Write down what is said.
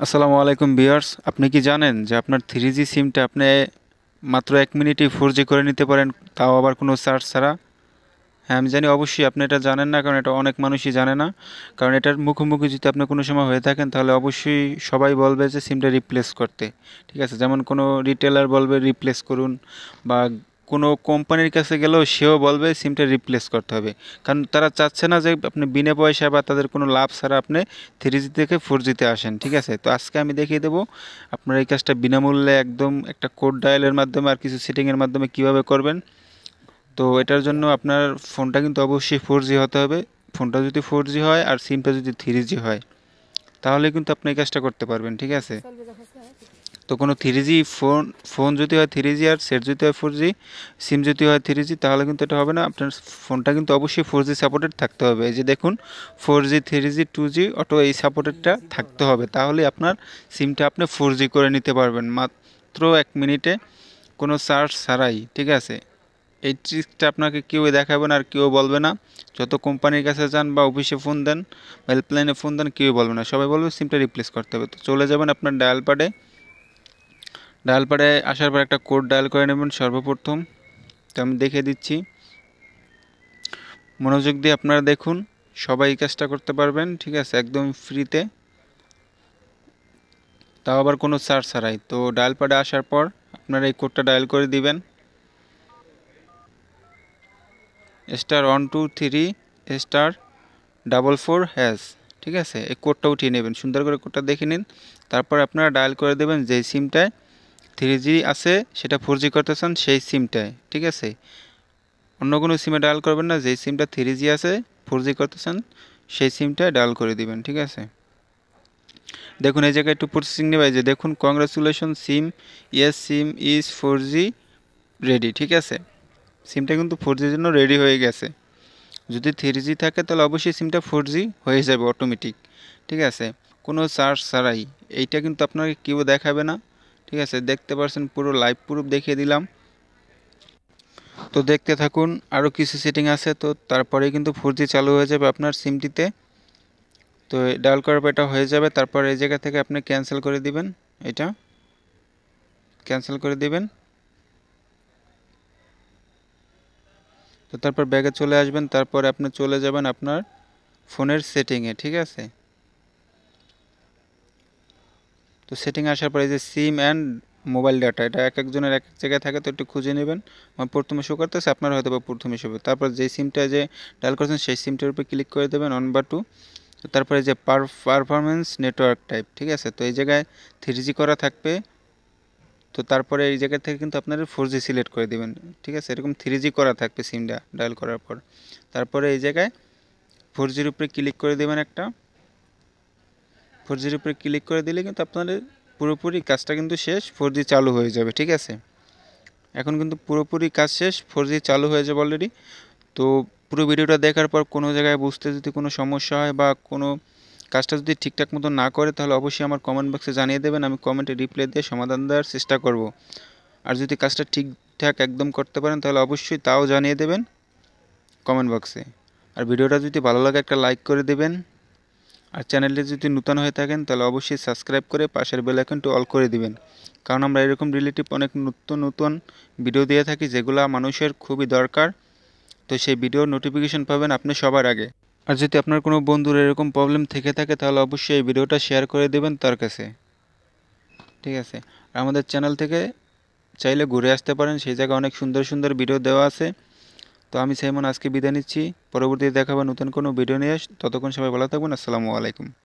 আসসালামু আলাইকুম ভিউয়ার্স, আপনি কি জানেন যে আপনার 3G সিমটা আপনি মাত্র 1 মিনিটেই 4G করে নিতে পারেন, তাও আবার কোনো চার্জ ছাড়া? হ্যাঁ, আমি জানি অবশ্যই আপনি এটা জানেন না, কারণ এটা অনেক মানুষই জানে না। কারণ এটার মুখোমুখি যদি আপনি কোনো সময় হয়ে থাকেন তাহলে অবশ্যই সবাই বলবে যে সিমটা রিপ্লেস করতে। ঠিক আছে, যেমন কোনো রিটেলার বলবে রিপ্লেস করুন, বা কোনো কোম্পানির কাছে গেলেও সেও বলবে সিমটা রিপ্লেস করতে হবে। কারণ তারা চাচ্ছে না যে আপনি বিনা পয়সা বা তাদের কোনো লাভ ছাড়া আপনি 3G থেকে 4Gতে আসেন। ঠিক আছে, তো আজকে আমি দেখিয়ে দেবো আপনার এই কাজটা বিনামূল্যে একদম একটা কোড ডায়ালের মাধ্যমে আর কিছু সেটিংয়ের মাধ্যমে কিভাবে করবেন। তো এটার জন্য আপনার ফোনটা কিন্তু অবশ্যই 4G হতে হবে। ফোনটা যদি 4G হয় আর সিমটা যদি 3G হয়, তাহলে কিন্তু আপনি এই কাজটা করতে পারবেন। ঠিক আছে, তো কোনো 3G ফোন ফোন যদি হয় 3G আর সেট যদি হয় 4G, সিম যদি হয় 3G, তাহলে কিন্তু এটা হবে না। আপনার ফোনটা কিন্তু অবশ্যই 4G সাপোর্টেড থাকতে হবে। এই যে দেখুন, 4G 3G 2G অটো এই সাপোর্টেডটা থাকতে হবে, তাহলে আপনার সিমটা আপনি 4G করে নিতে পারবেন মাত্র 1 মিনিটে, কোনো চার্জ ছাড়াই। ঠিক আছে, এই ট্রিক্সটা আপনাকে কেউ দেখাবে না আর কেউ বলবে না। যত কোম্পানির কাছে যান বা অফিসে ফোন দেন বা হেল্পলাইনে ফোন দেন, কেউ বলবে না, সবাই বলবে সিমটা রিপ্লেস করতে হবে। তো চলে যাবেন আপনার ডায়াল প্যাডে। ডায়াল প্যাডে আসার পর একটা কোড ডায়াল করে নেবেন সর্বপ্রথম। তো আমি দেখিয়ে দিচ্ছি, মনোযোগ দিয়ে আপনারা দেখুন, সবাই এই কাজটা করতে পারবেন। ঠিক আছে, একদম ফ্রিতে, তাও আবার কোনো চার্জ ছাড়াই। তো ডায়াল প্যাডে আসার পর আপনারা এই কোডটা ডায়াল করে দিবেন, *123*4 ঠিক আছে, এই কোডটা উঠিয়ে নেবেন, সুন্দর করে কোডটা দেখে নিন। তারপর আপনারা ডায়াল করে দেবেন যেই সিমটায় 3G আছে সেটা 4G করতে চান সেই সিমটায়। ঠিক আছে, অন্য কোনো সিমে ডায়াল করবেন না, যেই সিমটা 3G আছে 4G করতে চান সেই সিমটায় ডায়াল করে দিবেন। ঠিক আছে, দেখুন এই জায়গায় একটু প্রসেসিং নেবে, যে দেখুন congratulation SIM, yes SIM is 4G ready. ঠিক আছে, সিমটা কিন্তু 4Gর জন্য রেডি হয়ে গেছে। যদি 3G থাকে তাহলে অবশ্যই সিমটা 4G হয়ে যাবে অটোমেটিক। ঠিক আছে, কোনো চার্জ ছাড়াই। এইটা কিন্তু আপনাকে কেউ দেখাবে না। ঠিক আছে, দেখতে পাচ্ছেন পুরো লাইভ প্রুফ দেখিয়ে দিলাম। তো দেখতে থাকুন, আরও কিছু সেটিং আছে, তো তারপরেই কিন্তু 4G চালু হয়ে যাবে আপনার সিমটিতে। তো ডায়াল করার পর এটা হয়ে যাবে, তারপর এই জায়গা থেকে আপনি ক্যান্সেল করে দিবেন, এটা ক্যান্সেল করে দিবেন। তো তারপর ব্যাগে চলে আসবেন, তারপরে আপনি চলে যাবেন আপনার ফোনের সেটিংয়ে। ঠিক আছে, তো সেটিং আসার পরে এই যে সিম অ্যান্ড মোবাইল ডাটা, এটা এক একজনের এক এক জায়গায় থাকে, তো একটু খুঁজে নেবেন। আমার প্রথমে শো করতেছে, আপনার হয়তো বা প্রথমে শো হবে। তারপর যেই সিমটা যে ডায়াল করছেন সেই সিমটার উপর ক্লিক করে দেবেন, অন বা টু। তো তারপরে যে পারফরমেন্স নেটওয়ার্ক টাইপ, ঠিক আছে, তো এই জায়গায় 3G করা থাকবে। তো তারপরে এই জায়গা থেকে কিন্তু আপনারা 4G সিলেক্ট করে দেবেন। ঠিক আছে, এরকম 3G করা থাকবে সিমটা ডায়াল করার পর। তারপরে এই জায়গায় 4Gর উপরে ক্লিক করে দেবেন একটা। 4Gর উপরে ক্লিক করে দিলে কিন্তু আপনাদের পুরোপুরি কাজটা কিন্তু শেষ, 4G চালু হয়ে যাবে। ঠিক আছে, এখন কিন্তু পুরোপুরি কাজ শেষ, 4G চালু হয়ে যাবে অলরেডি। তো পুরো ভিডিওটা দেখার পর কোনো জায়গায় বুঝতে যদি কোনো সমস্যা হয় বা কোনো কাজটা যদি ঠিকঠাক মতো না করে, তাহলে অবশ্যই আমার কমেন্ট বক্সে জানিয়ে দেবেন, আমি কমেন্টে রিপ্লাই দিয়ে সমাধান দেওয়ার চেষ্টা করব। আর যদি কাজটা ঠিকঠাক একদম করতে পারেন তাহলে অবশ্যই তাও জানিয়ে দেবেন কমেন্ট বক্সে। আর ভিডিওটা যদি ভালো লাগে একটা লাইক করে দেবেন। আর চ্যানেলটি যদি নতুন হয়ে থাকেন তাহলে অবশ্যই সাবস্ক্রাইব করে পাশের বেল আইকনটি অল করে দিবেন, কারণ আমরা এরকম রিলেটিভ অনেক নতুন নতুন ভিডিও দিয়ে থাকি যেগুলো মানুষের খুবই দরকার। তো সেই ভিডিওর নোটিফিকেশন পাবেন আপনি সবার আগে। আর যদি আপনার কোনো বন্ধুর এরকম প্রবলেম থেকে থাকে তাহলে অবশ্যই এই ভিডিওটা শেয়ার করে দেবেন তার কাছে। ঠিক আছে, আর আমাদের চ্যানেল থেকে চাইলে ঘুরে আসতে পারেন, সেই জায়গায় অনেক সুন্দর সুন্দর ভিডিও দেওয়া আছে। তো আমি সাইমন আজকে বিদায় নিচ্ছি, পরবর্তীতে দেখাবো নতুন কোনো ভিডিও নিয়ে। ততক্ষণ সবাই ভালো থাকবেন, আসসালামু আলাইকুম।